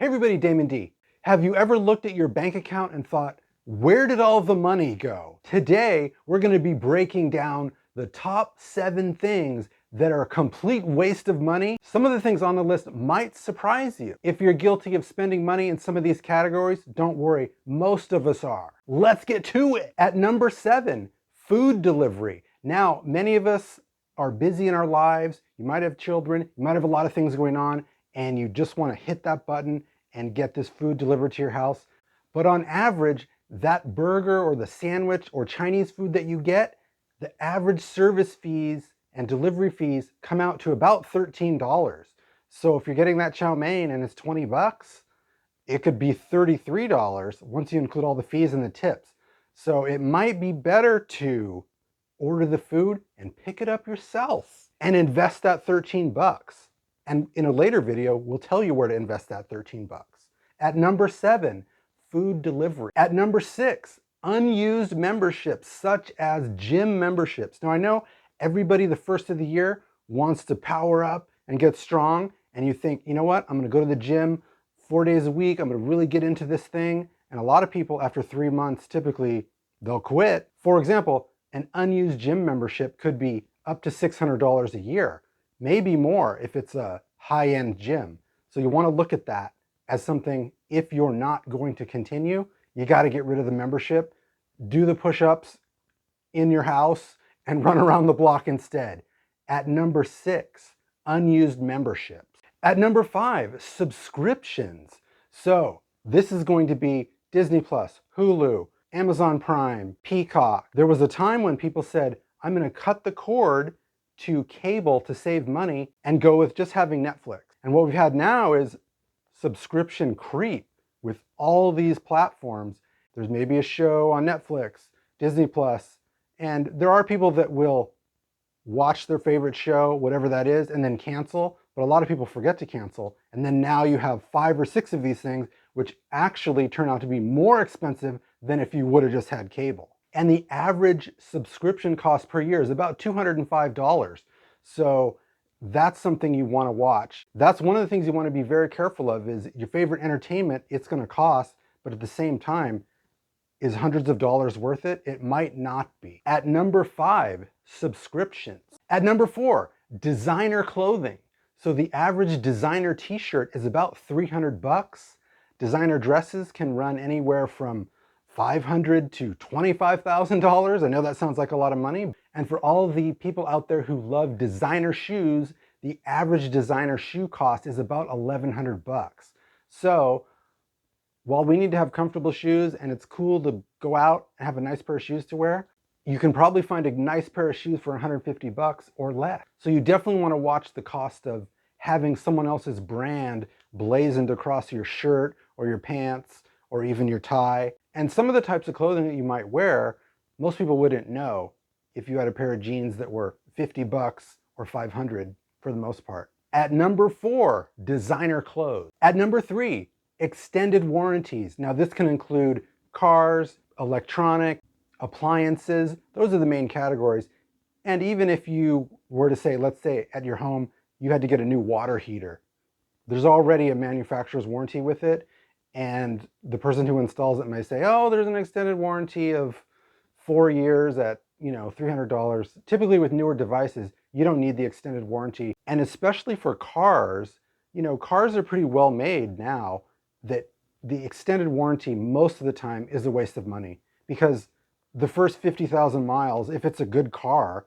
Hey everybody, Damon D. Have you ever looked at your bank account and thought, where did all the money go? Today, we're going to be breaking down the top 7 things that are a complete waste of money. Some of the things on the list might surprise you. If you're guilty of spending money in some of these categories, don't worry, most of us are. Let's get to it. At number 7, food delivery. Now, many of us are busy in our lives. You might have children, you might have a lot of things going on, and you just want to hit that button and get this food delivered to your house. But on average, that burger or the sandwich or Chinese food that you get, the average service fees and delivery fees come out to about $13. So if you're getting that chow mein and it's 20 bucks, it could be $33 once you include all the fees and the tips. So it might be better to order the food and pick it up yourself and invest that 13 bucks. And in a later video, we'll tell you where to invest that 13 bucks. At number 7, food delivery. At number 6, unused memberships such as gym memberships. Now I know everybody the first of the year wants to power up and get strong, and you think, you know what, I'm gonna go to the gym 4 days a week, I'm gonna really get into this thing. And a lot of people after 3 months, typically they'll quit. For example, an unused gym membership could be up to $600 a year, maybe more if it's a high-end gym. So you want to look at that as something, if you're not going to continue, you got to get rid of the membership, do the push-ups in your house, and run around the block instead. At number 6, unused memberships. At number 5, subscriptions. So this is going to be Disney Plus, Hulu, Amazon Prime, Peacock. There was a time when people said, I'm going to cut the cord to cable to save money and go with just having Netflix. And what we've had now is subscription creep with all these platforms. There's maybe a show on Netflix, Disney Plus, and there are people that will watch their favorite show, whatever that is, and then cancel. But a lot of people forget to cancel. And then now you have 5 or 6 of these things, which actually turn out to be more expensive than if you would have just had cable. And the average subscription cost per year is about $205. So that's something you want to watch. That's one of the things you want to be very careful of is your favorite entertainment, it's going to cost, but at the same time, is hundreds of dollars worth it? It might not be. At number 5, subscriptions. At number 4, designer clothing. So the average designer t-shirt is about 300 bucks. Designer dresses can run anywhere from $500 to $25,000. I know that sounds like a lot of money. And for all the people out there who love designer shoes, the average designer shoe cost is about 1,100 bucks. So while we need to have comfortable shoes and it's cool to go out and have a nice pair of shoes to wear, you can probably find a nice pair of shoes for 150 bucks or less. So you definitely want to watch the cost of having someone else's brand blazoned across your shirt or your pants or even your tie. And some of the types of clothing that you might wear, most people wouldn't know if you had a pair of jeans that were 50 bucks or 500 for the most part. At number 4, designer clothes. At number 3, extended warranties. Now this can include cars, electronic, appliances. Those are the main categories. And even if you were to say, let's say at your home, you had to get a new water heater. There's already a manufacturer's warranty with it. And the person who installs it may say, oh, there's an extended warranty of 4 years at, $300. Typically with newer devices, you don't need the extended warranty. And especially for cars, cars are pretty well made now that the extended warranty most of the time is a waste of money because the first 50,000 miles, if it's a good car,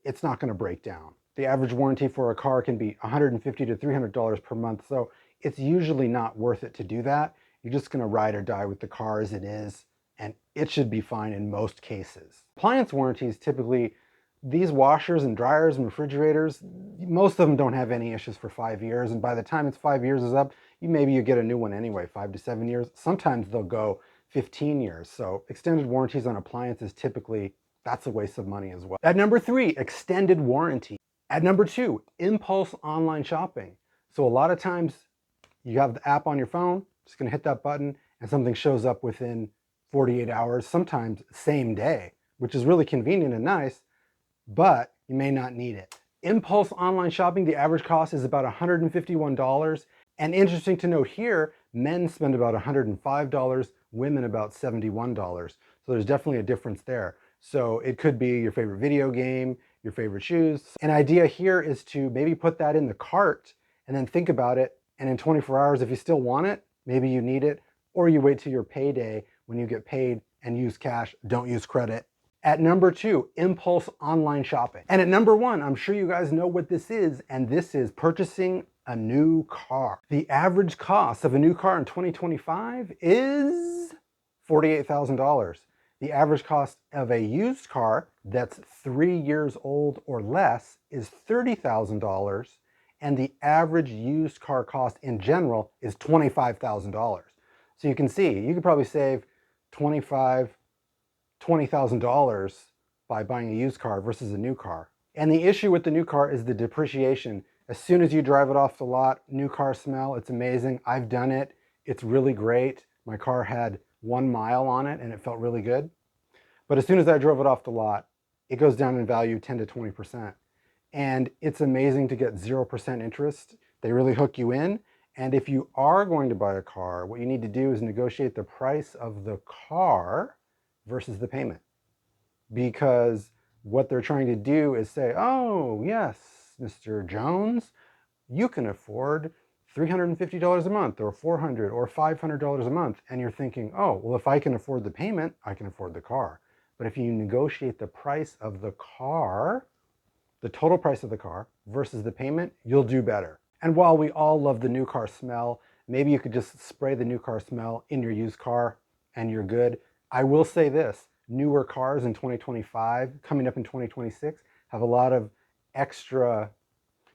it's not going to break down. The average warranty for a car can be $150 to $300 per month. So it's usually not worth it to do that. You're just going to ride or die with the car as it is, and it should be fine in most cases. Appliance warranties, typically, these washers and dryers and refrigerators, most of them don't have any issues for 5 years. And by the time it's 5 years is up, maybe you get a new one anyway, 5 to 7 years. Sometimes they'll go 15 years. So extended warranties on appliances, typically, that's a waste of money as well. At number 3, extended warranty. At number 2, impulse online shopping. So a lot of times you have the app on your phone, just gonna hit that button and something shows up within 48 hours, sometimes same day, which is really convenient and nice, but you may not need it. Impulse online shopping, the average cost is about $151, And interesting to note here, men spend about $105, women about $71. So there's definitely a difference there. So it could be your favorite video game, your favorite shoes. An idea here is to maybe put that in the cart and then think about it. And in 24 hours, if you still want it, maybe you need it, or you wait till your payday when you get paid and use cash, don't use credit. At number 2, impulse online shopping. And at number 1, I'm sure you guys know what this is, and this is purchasing a new car. The average cost of a new car in 2025 is $48,000. The average cost of a used car that's 3 years old or less is $30,000, and the average used car cost in general is $25,000. So you can see, you could probably save $20,000 by buying a used car versus a new car. And the issue with the new car is the depreciation. As soon as you drive it off the lot, new car smell, it's amazing. I've done it. It's really great. My car had 1 mile on it and it felt really good. But as soon as I drove it off the lot, it goes down in value 10 to 20%. And it's amazing to get 0% interest. They really hook you in. And if you are going to buy a car, what you need to do is negotiate the price of the car versus the payment. Because what they're trying to do is say, oh, yes, Mr. Jones, you can afford $350 a month or $400 or $500 a month. And you're thinking, oh, well, if I can afford the payment, I can afford the car. But if you negotiate the price of the car, the total price of the car versus the payment, you'll do better. And while we all love the new car smell, maybe you could just spray the new car smell in your used car and you're good. I will say this, newer cars in 2025, coming up in 2026, have a lot of extra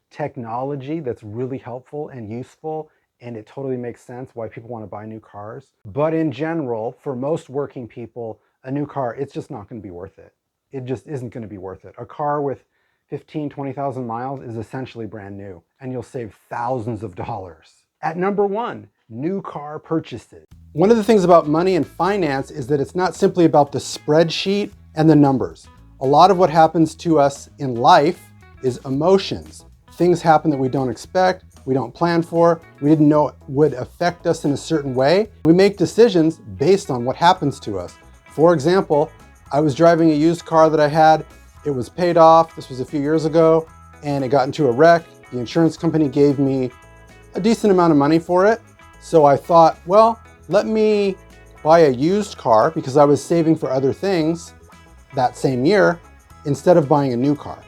technology that's really helpful and useful, and it totally makes sense why people want to buy new cars. But in general, for most working people, a new car, it's just not going to be worth it. It just isn't going to be worth it. A car with 15, 20,000 miles is essentially brand new, and you'll save thousands of dollars. At number 1, new car purchases. One of the things about money and finance is that it's not simply about the spreadsheet and the numbers. A lot of what happens to us in life is emotions. Things happen that we don't expect, we don't plan for, we didn't know it would affect us in a certain way. We make decisions based on what happens to us. For example, I was driving a used car that I had. It was paid off. This was a few years ago, and it got into a wreck. The insurance company gave me a decent amount of money for it. So I thought, well, let me buy a used car because I was saving for other things that same year instead of buying a new car.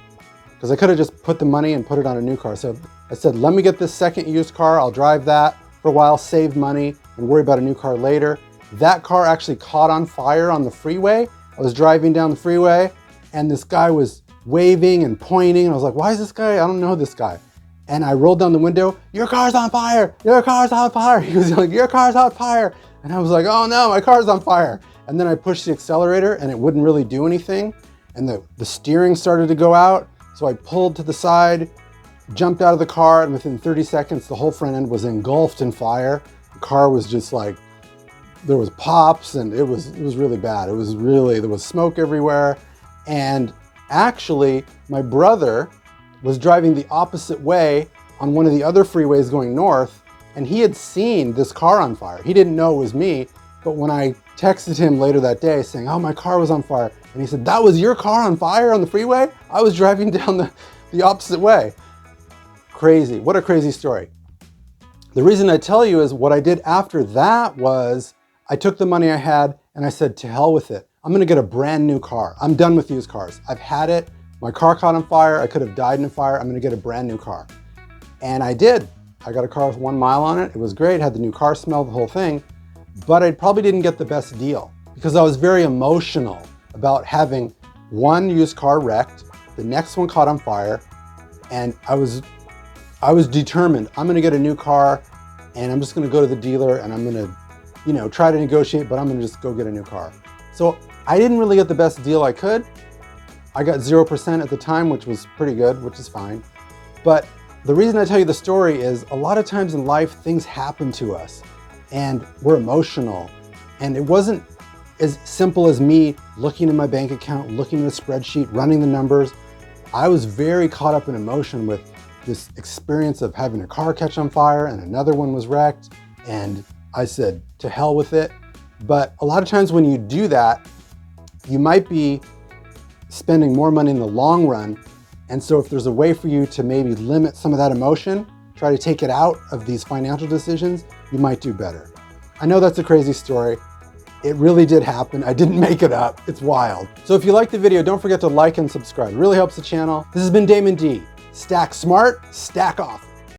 Because I could have just put the money and put it on a new car. So I said, let me get this second used car. I'll drive that for a while, save money, and worry about a new car later. That car actually caught on fire on the freeway. I was driving down the freeway and this guy was waving and pointing. And I was like, why is this guy? I don't know this guy. And I rolled down the window, your car's on fire, your car's on fire. He was like, your car's on fire. And I was like, oh no, my car's on fire. And then I pushed the accelerator and it wouldn't really do anything. And the steering started to go out. So I pulled to the side, jumped out of the car, and within 30 seconds, the whole front end was engulfed in fire. The car was just like, there was pops and it was really bad. There was smoke everywhere. And actually, my brother was driving the opposite way on one of the other freeways going north, and he had seen this car on fire. He didn't know it was me, but when I texted him later that day saying, oh, my car was on fire, and he said, that was your car on fire on the freeway? I was driving down the opposite way. Crazy, what a crazy story. The reason I tell you is what I did after that was I took the money I had and I said, to hell with it. I'm gonna get a brand new car. I'm done with used cars. I've had it. My car caught on fire. I could have died in a fire. I'm gonna get a brand new car. And I did. I got a car with 1 mile on it. It was great, had the new car smell, the whole thing. But I probably didn't get the best deal because I was very emotional about having one used car wrecked, the next one caught on fire, and I was determined. I'm gonna get a new car and I'm just gonna go to the dealer and I'm gonna, try to negotiate, but I'm gonna just go get a new car. So I didn't really get the best deal I could. I got 0% at the time, which was pretty good, which is fine. But the reason I tell you the story is a lot of times in life, things happen to us and we're emotional. And it wasn't as simple as me looking at my bank account, looking at a spreadsheet, running the numbers. I was very caught up in emotion with this experience of having a car catch on fire and another one was wrecked. And I said, to hell with it. But a lot of times when you do that, you might be spending more money in the long run. And so if there's a way for you to maybe limit some of that emotion, try to take it out of these financial decisions, you might do better. I know that's a crazy story. It really did happen. I didn't make it up. It's wild. So if you liked the video, don't forget to like and subscribe. It really helps the channel. This has been Damon D. Stack smart, stack off.